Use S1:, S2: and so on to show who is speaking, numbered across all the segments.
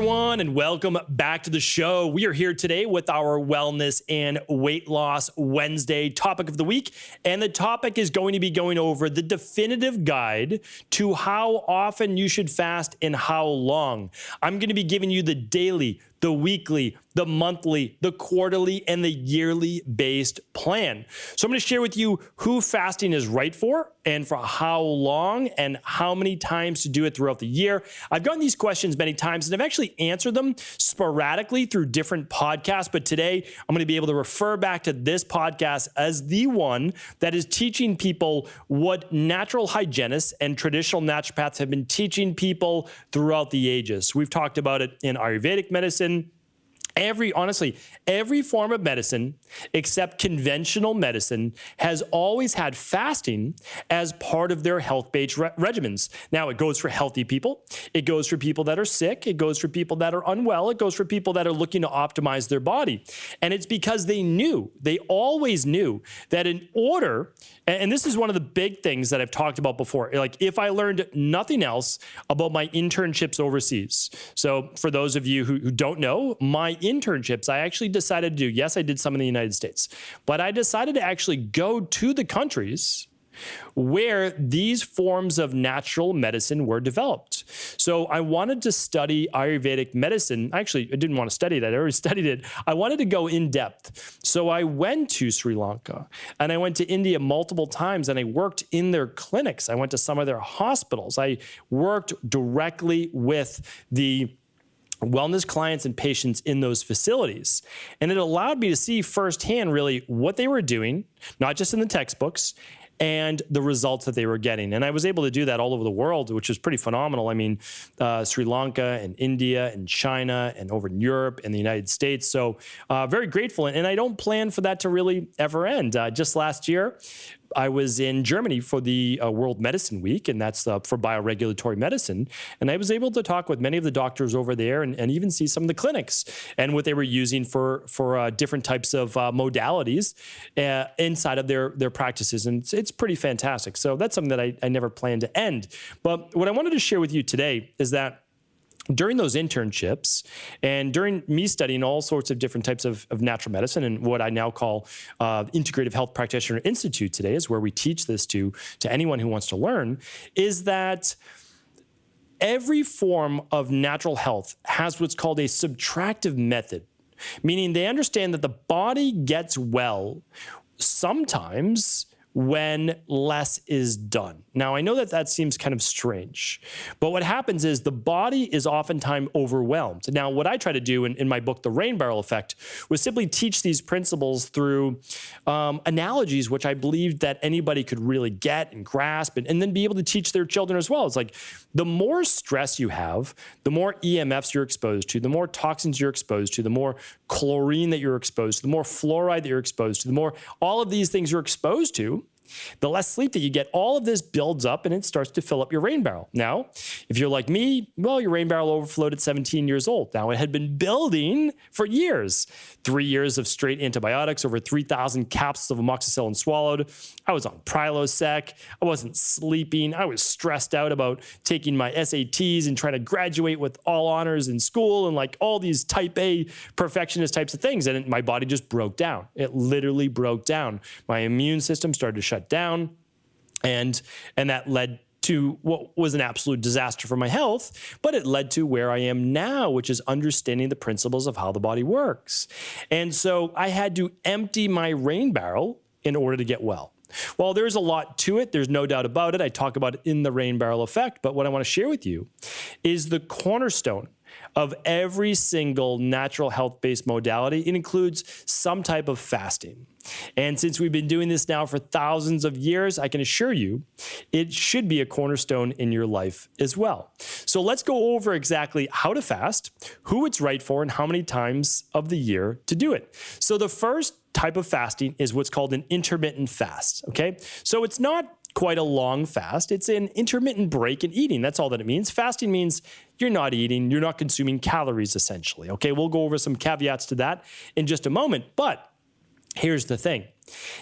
S1: everyone, and welcome back to the show. We are here today with our Wellness and Weight Loss Wednesday topic of the week, and the topic is going to be going over the definitive guide to how often you should fast and how long. I'm going to be giving you the daily, the weekly, the monthly, the quarterly, and the yearly based plan. So I'm going to share with you who fasting is right for and for how long and how many times to do it throughout the year. I've gotten these questions many times and I've actually answered them sporadically through different podcasts, but today I'm going to be able to refer back to this podcast as the one that is teaching people what natural hygienists and traditional naturopaths have been teaching people throughout the ages. We've talked about it in Ayurvedic medicine. Honestly, every form of medicine except conventional medicine has always had fasting as part of their health-based regimens. Now, it goes for healthy people. It goes for people that are sick. It goes for people that are unwell. It goes for people that are looking to optimize their body. And it's because they always knew that in order, and this is one of the big things that I've talked about before, like if I learned nothing else about my internships overseas. So for those of you who don't know, my internships, I actually decided to do, yes, I did some in the United States, but I decided to actually go to the countries where these forms of natural medicine were developed. So I wanted to study Ayurvedic medicine. Actually, I didn't want to study it. I already studied it. I wanted to go in depth. So I went to Sri Lanka and I went to India multiple times and I worked in their clinics. I went to some of their hospitals. I worked directly with the wellness clients and patients in those facilities. And it allowed me to see firsthand really what they were doing, not just in the textbooks, and the results that they were getting. And I was able to do that all over the world, which was pretty phenomenal. I mean, Sri Lanka and India and China and over in Europe and the United States. So very grateful. And I don't plan for that to really ever end. Just last year, I was in Germany for the World Medicine Week, and that's for bioregulatory medicine. And I was able to talk with many of the doctors over there and even see some of the clinics and what they were using for different types of modalities inside of their practices. And it's pretty fantastic. So that's something that I never planned to end. But what I wanted to share with you today is that during those internships and during me studying all sorts of different types of natural medicine and what I now call Integrative Health Practitioner Institute today is where we teach this to anyone who wants to learn, is that every form of natural health has what's called a subtractive method, meaning they understand that the body gets well sometimes when less is done. Now, I know that seems kind of strange, but what happens is the body is oftentimes overwhelmed. Now, what I try to do in my book, The Rain Barrel Effect, was simply teach these principles through analogies, which I believed that anybody could really get and grasp and then be able to teach their children as well. It's like the more stress you have, the more EMFs you're exposed to, the more toxins you're exposed to, the more chlorine that you're exposed to, the more fluoride that you're exposed to, the more all of these things you're exposed to, the less sleep that you get. All of this builds up and it starts to fill up your rain barrel. Now, if you're like me, well, your rain barrel overflowed at 17 years old. Now, it had been building for years. 3 years of straight antibiotics, over 3,000 capsules of amoxicillin swallowed. I was on Prilosec. I wasn't sleeping. I was stressed out about taking my SATs and trying to graduate with all honors in school and like all these type A perfectionist types of things. And my body just broke down. It literally broke down. My immune system started to shut down, and that led to what was an absolute disaster for my health, but it led to where I am now, which is understanding the principles of how the body works. And so I had to empty my rain barrel in order to get well. Well, there's a lot to it. There's no doubt about it. I talk about it in the Rain Barrel Effect, but what I want to share with you is the cornerstone of every single natural health-based modality. It includes some type of fasting. And since we've been doing this now for thousands of years, I can assure you it should be a cornerstone in your life as well. So let's go over exactly how to fast, who it's right for, and how many times of the year to do it. So the first type of fasting is what's called an intermittent fast, okay? So it's not quite a long fast. It's an intermittent break in eating. That's all that it means. Fasting means you're not eating, you're not consuming calories essentially, okay? We'll go over some caveats to that in just a moment, but here's the thing.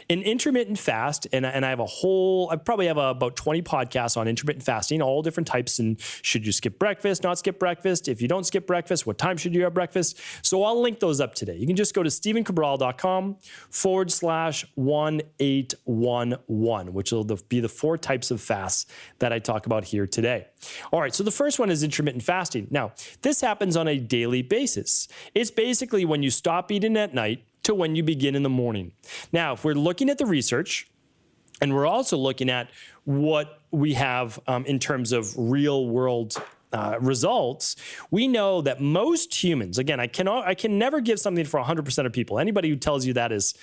S1: An intermittent fast, and I have I probably have about 20 podcasts on intermittent fasting, all different types. And should you skip breakfast, not skip breakfast? If you don't skip breakfast, what time should you have breakfast? So I'll link those up today. You can just go to stephencabral.com/1811, which will be the 4 types of fasts that I talk about here today. All right, so the first one is intermittent fasting. Now, this happens on a daily basis. It's basically when you stop eating at night to when you begin in the morning. Now, if we're looking at the research, and we're also looking at what we have in terms of real world results, we know that most humans, again, I can never give something for 100% of people. Anybody who tells you that is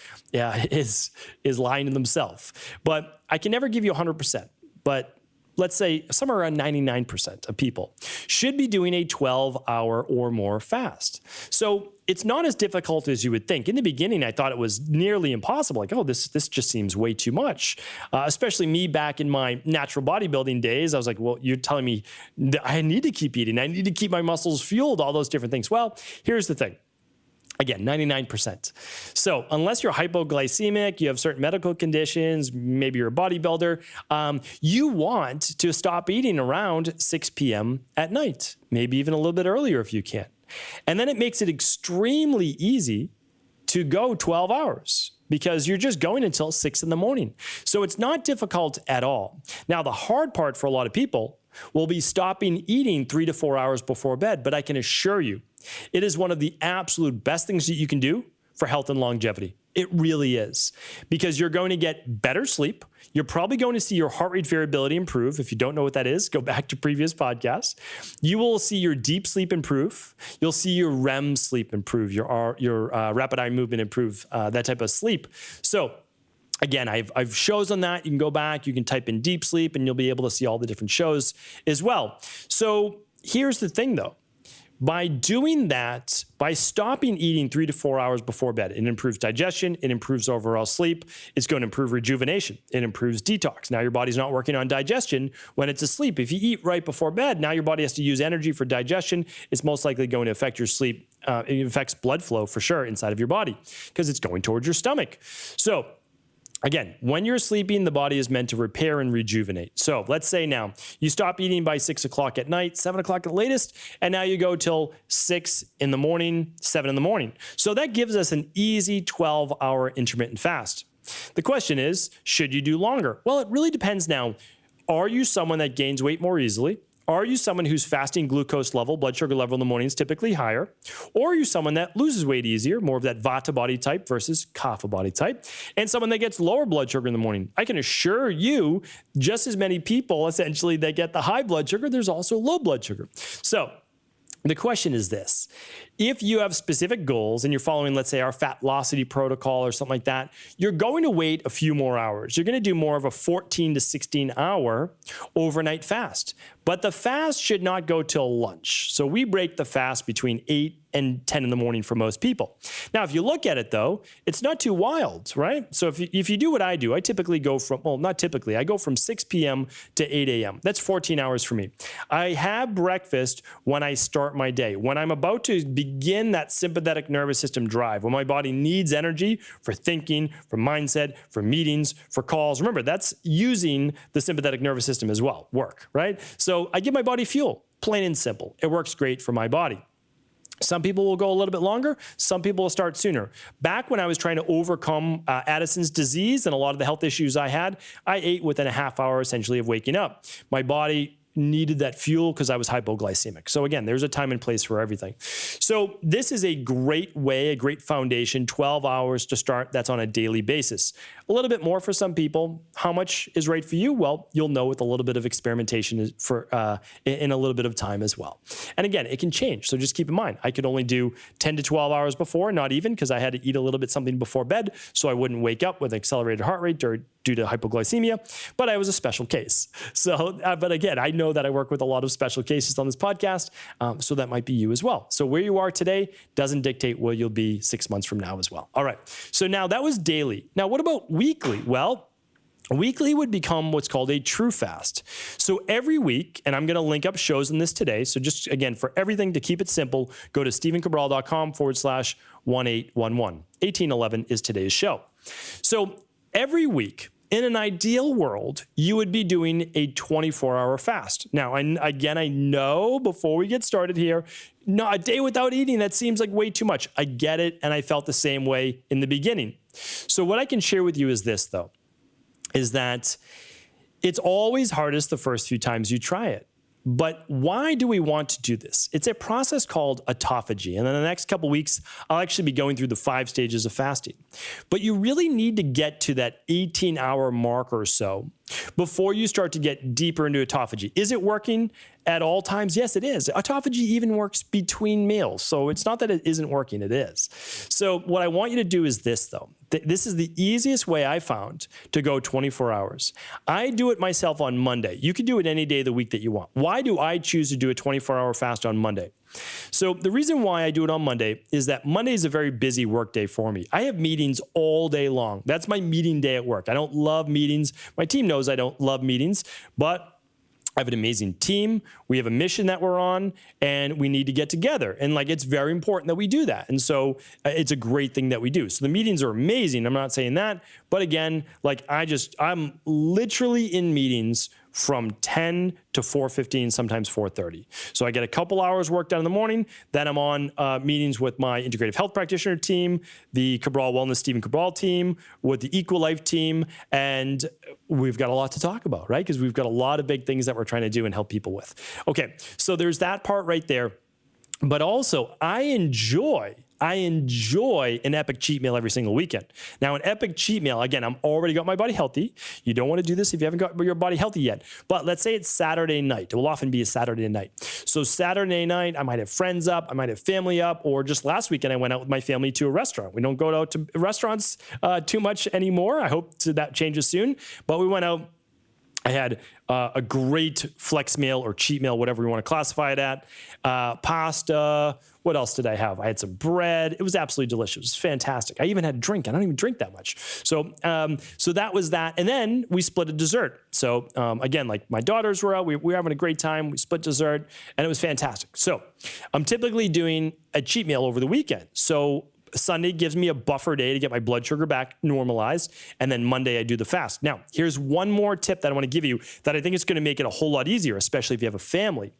S1: lying to themselves. But I can never give you 100%. But let's say somewhere around 99% of people should be doing a 12-hour or more fast. So it's not as difficult as you would think. In the beginning, I thought it was nearly impossible. Like, oh, this just seems way too much. Especially me back in my natural bodybuilding days. I was like, well, you're telling me that I need to keep eating. I need to keep my muscles fueled, all those different things. Well, here's the thing. Again, 99%. So unless you're hypoglycemic, you have certain medical conditions, maybe you're a bodybuilder, you want to stop eating around 6 p.m. at night, maybe even a little bit earlier if you can. And then it makes it extremely easy to go 12 hours because you're just going until 6 in the morning. So it's not difficult at all. Now, the hard part for a lot of people will be stopping eating 3 to 4 hours before bed, but I can assure you, it is one of the absolute best things that you can do for health and longevity. It really is, because you're going to get better sleep. You're probably going to see your heart rate variability improve. If you don't know what that is, go back to previous podcasts. You will see your deep sleep improve. You'll see your REM sleep improve, your rapid eye movement improve, that type of sleep. So again, I've shows on that. You can go back, you can type in deep sleep, and you'll be able to see all the different shows as well. So here's the thing though. By doing that, by stopping eating 3 to 4 hours before bed, it improves digestion, it improves overall sleep, it's going to improve rejuvenation, it improves detox. Now your body's not working on digestion when it's asleep. If you eat right before bed, now your body has to use energy for digestion. It's most likely going to affect your sleep. It affects blood flow for sure inside of your body because it's going towards your stomach. So again, when you're sleeping, the body is meant to repair and rejuvenate. So let's say now you stop eating by 6 o'clock at night, 7 o'clock at the latest, and now you go till 6 in the morning, 7 in the morning. So that gives us an easy 12-hour intermittent fast. The question is, should you do longer? Well, it really depends now. Are you someone that gains weight more easily? Are you someone whose fasting glucose level, blood sugar level in the morning is typically higher? Or are you someone that loses weight easier, more of that Vata body type versus Kapha body type, and someone that gets lower blood sugar in the morning? I can assure you, just as many people essentially that get the high blood sugar, there's also low blood sugar. So the question is this. If you have specific goals and you're following, let's say, our Fatlocity protocol or something like that, you're going to wait a few more hours. You're going to do more of a 14 to 16 hour overnight fast. But the fast should not go till lunch. So we break the fast between 8 and 10 in the morning for most people. Now, if you look at it though, it's not too wild, right? So if you do what I do, I typically go from, well, not typically, I go from 6 p.m. to 8 a.m. That's 14 hours for me. I have breakfast when I start my day. When I'm about to begin that sympathetic nervous system drive, when my body needs energy for thinking, for mindset, for meetings, for calls. Remember, that's using the sympathetic nervous system as well, work, right? So I give my body fuel, plain and simple. It works great for my body. Some people will go a little bit longer. Some people will start sooner. Back when I was trying to overcome Addisons disease and a lot of the health issues I had, I ate within a half hour essentially of waking up. My body needed that fuel because I was hypoglycemic. So again, there's a time and place for everything. So this is a great way, a great foundation, 12 hours to start. That's on a daily basis. A little bit more for some people. How much is right for you? Well, you'll know with a little bit of experimentation in a little bit of time as well. And again, it can change. So just keep in mind, I could only do 10 to 12 hours before, not even, because I had to eat a little bit something before bed so I wouldn't wake up with accelerated heart rate or due to hypoglycemia, but I was a special case. So, but again, I know that I work with a lot of special cases on this podcast, so that might be you as well. So where you are today doesn't dictate where you'll be 6 months from now as well. All right, so now that was daily. Now what about weekly? Well, Weekly would become what's called a true fast. So every week, and I'm going to link up shows in this today. So just again, for everything to keep it simple, go to stephencabral.com/1811. 1811 is today's show. So every week, in an ideal world, you would be doing a 24-hour fast. Now, I know before we get started here, no, a day without eating, that seems like way too much. I get it, and I felt the same way in the beginning. So what I can share with you is this, though, is that it's always hardest the first few times you try it. But why do we want to do this? It's a process called autophagy. And in the next couple weeks, I'll actually be going through the 5 stages of fasting. But you really need to get to that 18-hour mark or so before you start to get deeper into autophagy. Is it working at all times? Yes, it is. Autophagy even works between meals. So it's not that it isn't working, it is. So what I want you to do is this, though. This is the easiest way I found to go 24 hours. I do it myself on Monday. You can do it any day of the week that you want. Why do I choose to do a 24-hour fast on Monday? So the reason why I do it on Monday is that Monday is a very busy work day for me. I have meetings all day long. That's my meeting day at work. I don't love meetings. My team knows I don't love meetings, but I have an amazing team. We have a mission that we're on, and we need to get together. And it's very important that we do that. And so it's a great thing that we do. So the meetings are amazing. I'm not saying that, but again, I'm literally in meetings from 10 to 4:15, sometimes 4:30. So I get a couple hours work done in the morning. Then I'm on meetings with my Integrative Health Practitioner team, the Cabral Wellness Stephen Cabral team, with the Equal Life team, and we've got a lot to talk about, right? Because we've got a lot of big things that we're trying to do and help people with. Okay, so there's that part right there. But also, I enjoy an epic cheat meal every single weekend. Now, an epic cheat meal, again, I'm already got my body healthy. You don't want to do this if you haven't got your body healthy yet. But let's say it's Saturday night. It will often be a Saturday night. So Saturday night, I might have friends up, I might have family up, or just last weekend, I went out with my family to a restaurant. We don't go out to restaurants too much anymore. I hope that changes soon. But we went out. I had a great flex meal or cheat meal, whatever you want to classify it at. Pasta. What else did I have? I had some bread. It was absolutely delicious. It was fantastic. I even had a drink. I don't even drink that much. So that was that. And then we split a dessert. So again, my daughters were out. We were having a great time. We split dessert, and it was fantastic. So I'm typically doing a cheat meal over the weekend. So Sunday gives me a buffer day to get my blood sugar back normalized. And then Monday, I do the fast. Now, here's one more tip that I want to give you that I think is going to make it a whole lot easier, especially if you have a family.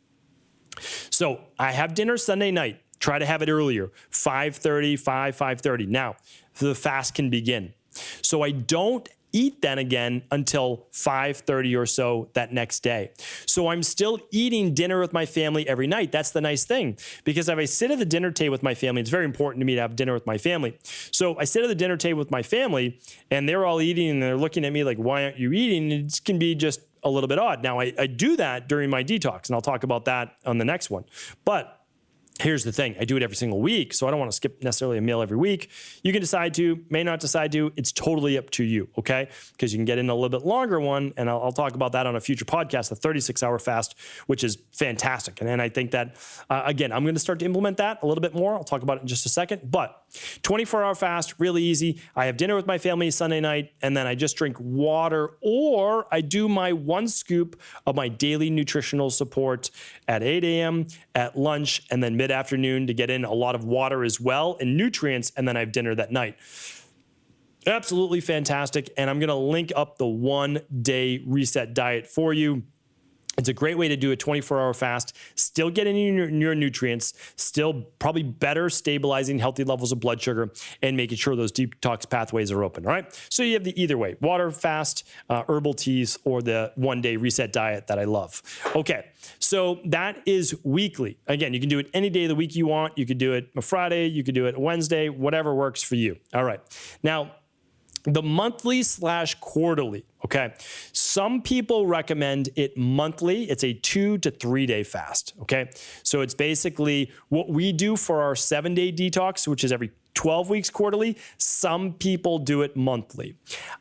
S1: So I have dinner Sunday night. Try to have it earlier, 5:30, 5:30. Now, the fast can begin. So I don't eat then again until 5:30 or so that next day. So I'm still eating dinner with my family every night. That's the nice thing, because if I sit at the dinner table with my family, it's very important to me to have dinner with my family. So I sit at the dinner table with my family, and they're all eating, and they're looking at me like, why aren't you eating? It can be just a little bit odd. Now, I do that during my detox, and I'll talk about that on the next one. But here's the thing. I do it every single week, so I don't want to skip necessarily a meal every week. You can decide to, may not decide to. It's totally up to you, okay? Because you can get in a little bit longer one, and I'll talk about that on a future podcast, the 36-hour fast, which is fantastic. And I think that, again, I'm going to start to implement that a little bit more. I'll talk about it in just a second. But 24-hour fast, really easy. I have dinner with my family Sunday night, and then I just drink water, or I do my 1 scoop of my daily nutritional support at 8 a.m., at lunch, and then mid-afternoon to get in a lot of water as well and nutrients, and then I have dinner that night. Absolutely fantastic, and I'm going to link up the 1-day reset diet for you. It's a great way to do a 24-hour fast, still getting your nutrients, still probably better stabilizing healthy levels of blood sugar and making sure those detox pathways are open, all right? So you have the either way, water fast, herbal teas, or the 1-day reset diet that I love. Okay, so that is weekly. Again, you can do it any day of the week you want. You could do it a Friday, you could do it a Wednesday, whatever works for you. All right, now the monthly/quarterly, okay? Some people recommend it monthly. It's a 2 to 3 day fast, okay? So it's basically what we do for our 7-day detox, which is every 12 weeks quarterly. Some people do it monthly.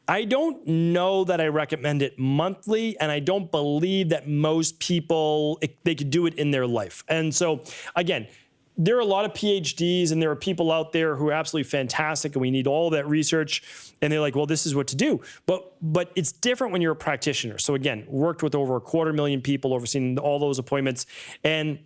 S1: I don't know that I recommend it monthly, and I don't believe that most people, they could do it in their life. And so again, there are a lot of PhDs and there are people out there who are absolutely fantastic and we need all that research. And they're like, well, this is what to do. But it's different when you're a practitioner. So again, worked with over 250,000 people, overseeing all those appointments. And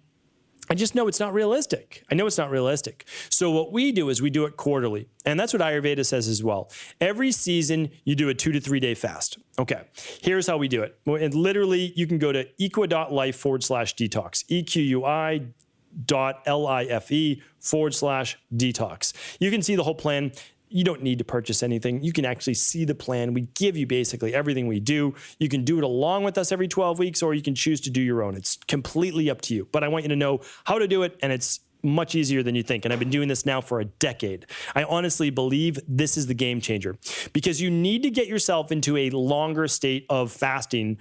S1: I just know it's not realistic. I know it's not realistic. So what we do is we do it quarterly. And that's what Ayurveda says as well. Every season, you do a 2 to 3 day fast. Okay, here's how we do it. And literally, you can go to equi.life/detox, equi.life/detox. You can see the whole plan. You don't need to purchase anything. You can actually see the plan. We give you basically everything we do. You can do it along with us every 12 weeks, or you can choose to do your own. It's completely up to you. But I want you to know how to do it, and it's much easier than you think. And I've been doing this now for a decade. I honestly believe this is the game changer, because you need to get yourself into a longer state of fasting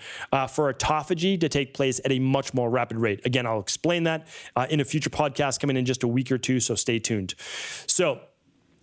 S1: for autophagy to take place at a much more rapid rate. Again, I'll explain that in a future podcast coming in just a week or two, so stay tuned. So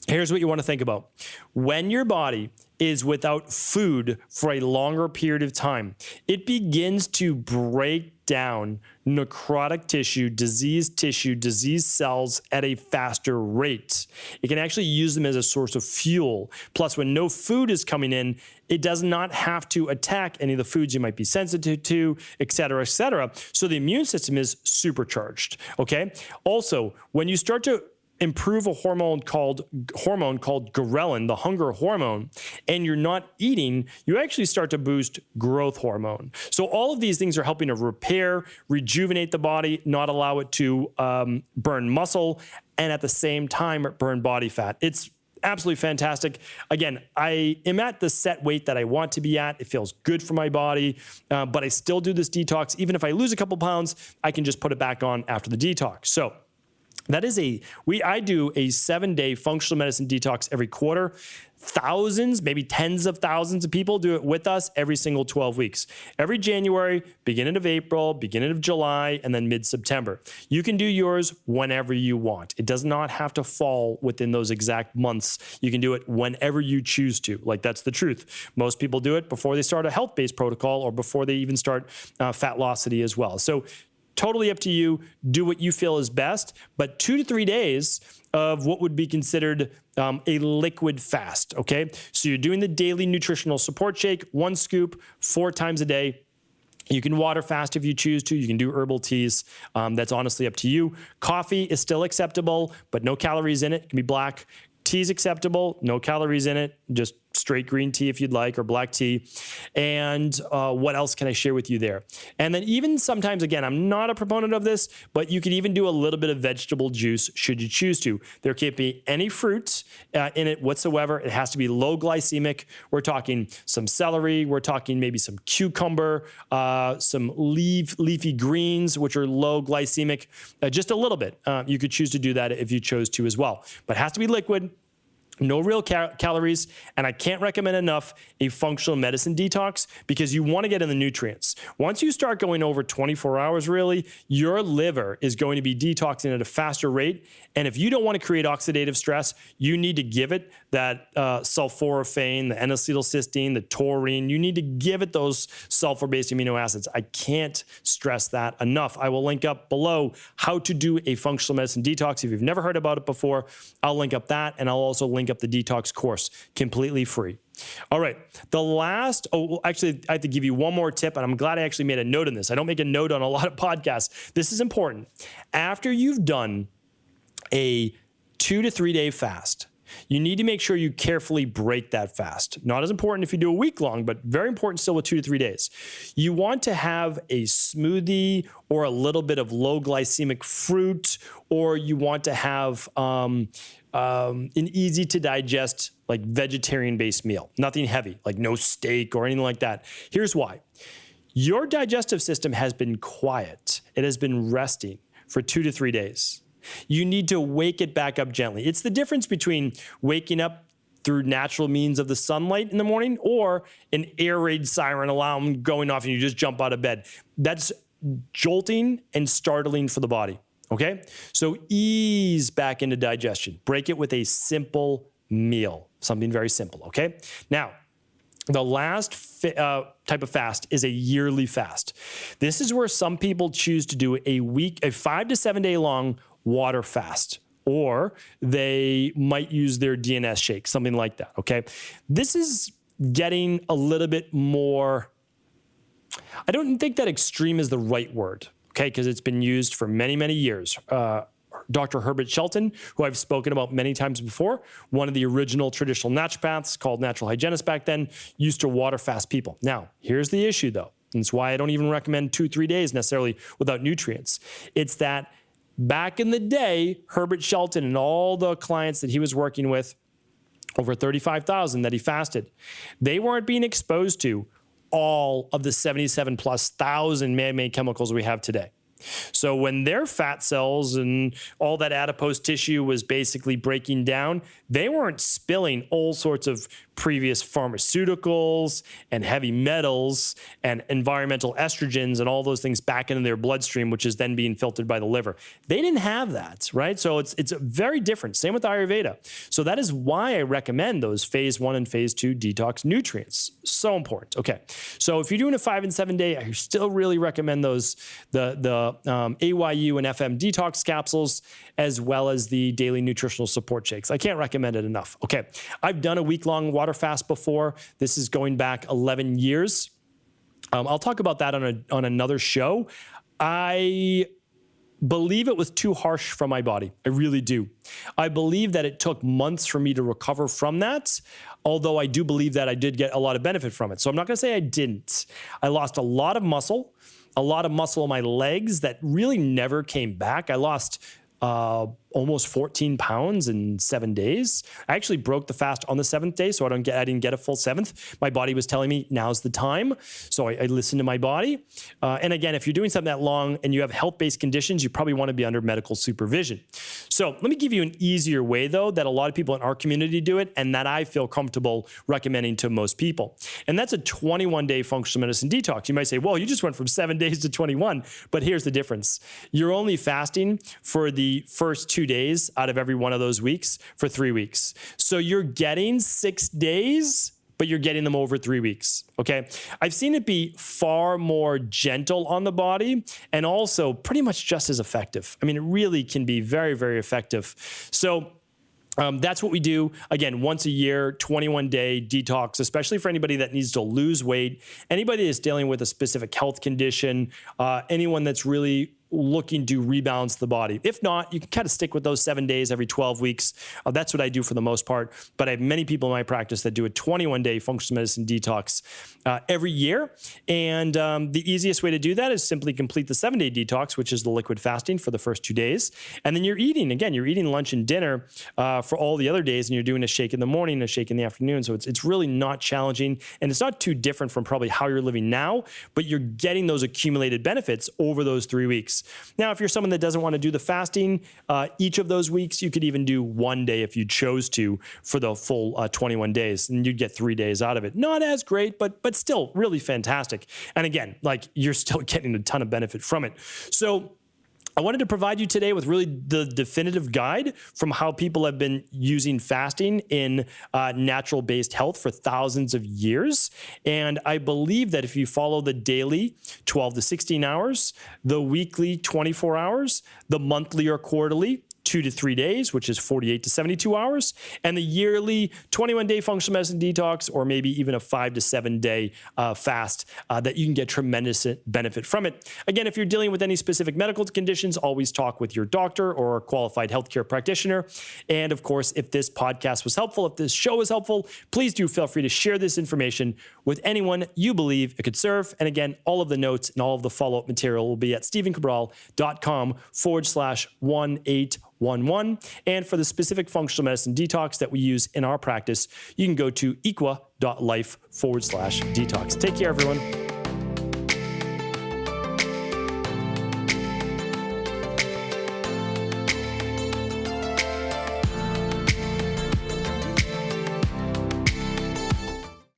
S1: here's what you want to think about. When your body is without food for a longer period of time, it begins to break down necrotic tissue, diseased cells at a faster rate. It can actually use them as a source of fuel. Plus, when no food is coming in, it does not have to attack any of the foods you might be sensitive to, et cetera, et cetera. So the immune system is supercharged, okay? Also, when you start to improve a hormone called ghrelin, the hunger hormone, and you're not eating, you actually start to boost growth hormone. So all of these things are helping to repair, rejuvenate the body, not allow it to burn muscle, and at the same time burn body fat. It's absolutely fantastic. Again, I am at the set weight that I want to be at. It feels good for my body, but I still do this detox. Even if I lose a couple pounds, I can just put it back on after the detox. So that is I do a 7-day functional medicine detox every quarter. Thousands, maybe tens of thousands of people do it with us every single 12 weeks. Every January, beginning of April, beginning of July, and then mid-September. You can do yours whenever you want. It does not have to fall within those exact months. You can do it whenever you choose to. Like, that's the truth. Most people do it before they start a health-based protocol or before they even start Fatlocity as well. So totally up to you. Do what you feel is best, but 2 to 3 days of what would be considered a liquid fast, okay? So you're doing the daily nutritional support shake, 1 scoop, 4 times a day. You can water fast if you choose to. You can do herbal teas. That's honestly up to you. Coffee is still acceptable, but no calories in it. It can be black. Tea is acceptable, no calories in it, just straight green tea if you'd like, or black tea. And what else can I share with you there? And then even sometimes, again, I'm not a proponent of this, but you could even do a little bit of vegetable juice should you choose to. There can't be any fruit in it whatsoever. It has to be low glycemic. We're talking some celery. We're talking maybe some cucumber, some leafy greens, which are low glycemic, just a little bit. You could choose to do that if you chose to as well. But it has to be liquid. No real calories, and I can't recommend enough a functional medicine detox, because you want to get in the nutrients. Once you start going over 24 hours, really, your liver is going to be detoxing at a faster rate, and if you don't want to create oxidative stress, you need to give it that sulforaphane, the N-acetylcysteine, the taurine. You need to give it those sulfur-based amino acids. I can't stress that enough. I will link up below how to do a functional medicine detox. If you've never heard about it before, I'll link up that, and I'll also link up the detox course, completely free. All right, actually, I have to give you one more tip, and I'm glad I actually made a note on this. I don't make a note on a lot of podcasts. This is important. After you've done a 2 to 3 day fast, you need to make sure you carefully break that fast. Not as important if you do a week long, but very important still with 2 to 3 days. You want to have a smoothie or a little bit of low glycemic fruit, or you want to have an easy to digest, like vegetarian-based meal. Nothing heavy, like no steak or anything like that. Here's why. Your digestive system has been quiet. It has been resting for 2 to 3 days. You need to wake it back up gently. It's the difference between waking up through natural means of the sunlight in the morning or an air raid siren alarm going off and you just jump out of bed. That's jolting and startling for the body, okay? So ease back into digestion. Break it with a simple meal, something very simple, okay? Now, the last type of fast is a yearly fast. This is where some people choose to do a 5 to 7 day long water fast, or they might use their DNS shake, something like that, okay? This is getting a little bit more, I don't think that extreme is the right word, okay? Because it's been used for many, many years. Dr. Herbert Shelton, who I've spoken about many times before, one of the original traditional naturopaths called natural hygienists back then, used to water fast people. Now, here's the issue though. And it's why I don't even recommend 2-3 days necessarily without nutrients. It's that back in the day, Herbert Shelton and all the clients that he was working with, over 35,000 that he fasted, they weren't being exposed to all of the 77,000+ man-made chemicals we have today. So when their fat cells and all that adipose tissue was basically breaking down, they weren't spilling all sorts of previous pharmaceuticals and heavy metals and environmental estrogens and all those things back into their bloodstream, which is then being filtered by the liver. They didn't have that, right? So it's very different. Same with Ayurveda. So that is why I recommend those phase 1 and phase 2 detox nutrients. So important. Okay. So if you're doing a 5 and 7 day, I still really recommend those, the AYU and FM detox capsules, as well as the daily nutritional support shakes. I can't recommend it enough. Okay. I've done a week-long water fast before. This is going back 11 years. I'll talk about that on another show. I believe it was too harsh for my body. I really do. I believe that it took months for me to recover from that, although I do believe that I did get a lot of benefit from it. So I'm not going to say I didn't. I lost a lot of muscle in my legs that really never came back. I lost almost 14 pounds in 7 days. I actually broke the fast on the 7th day, so I didn't get a full 7th. My body was telling me now's the time, so I listened to my body. And again, if you're doing something that long and you have health-based conditions, you probably want to be under medical supervision. So let me give you an easier way, though, that a lot of people in our community do it, and that I feel comfortable recommending to most people. And that's a 21-day functional medicine detox. You might say, well, you just went from 7 days to 21, but here's the difference. You're only fasting for the first 2 days out of every one of those weeks for 3 weeks. So you're getting 6 days, but you're getting them over 3 weeks, okay? I've seen it be far more gentle on the body and also pretty much just as effective. I mean, it really can be very, very effective. So that's what we do. Again, once a year, 21-day detox, especially for anybody that needs to lose weight, anybody that's dealing with a specific health condition, anyone that's really looking to rebalance the body. If not, you can kind of stick with those 7 days every 12 weeks. That's what I do for the most part. But I have many people in my practice that do a 21-day functional medicine detox every year. And the easiest way to do that is simply complete the 7-day detox, which is the liquid fasting for the first 2 days. And then you're eating lunch and dinner for all the other days, and you're doing a shake in the morning, a shake in the afternoon. So it's really not challenging, and it's not too different from probably how you're living now, but you're getting those accumulated benefits over those 3 weeks. Now, if you're someone that doesn't want to do the fasting each of those weeks, you could even do 1 day if you chose to for the full 21 days, and you'd get 3 days out of it. Not as great, but still really fantastic. And again, like, you're still getting a ton of benefit from it. So I wanted to provide you today with really the definitive guide from how people have been using fasting in natural-based health for thousands of years. And I believe that if you follow the daily 12 to 16 hours, the weekly 24 hours, the monthly or quarterly 2 to 3 days, which is 48 to 72 hours, and the yearly 21-day functional medicine detox, or maybe even a 5 to 7 day fast, that you can get tremendous benefit from it. Again, if you're dealing with any specific medical conditions, always talk with your doctor or a qualified healthcare practitioner. And of course, if this podcast was helpful, if this show was helpful, please do feel free to share this information with anyone you believe it could serve. And again, all of the notes and all of the follow-up material will be at stephencabral.com/1811. And for the specific functional medicine detox that we use in our practice, you can go to equa.life/detox. Take care, everyone.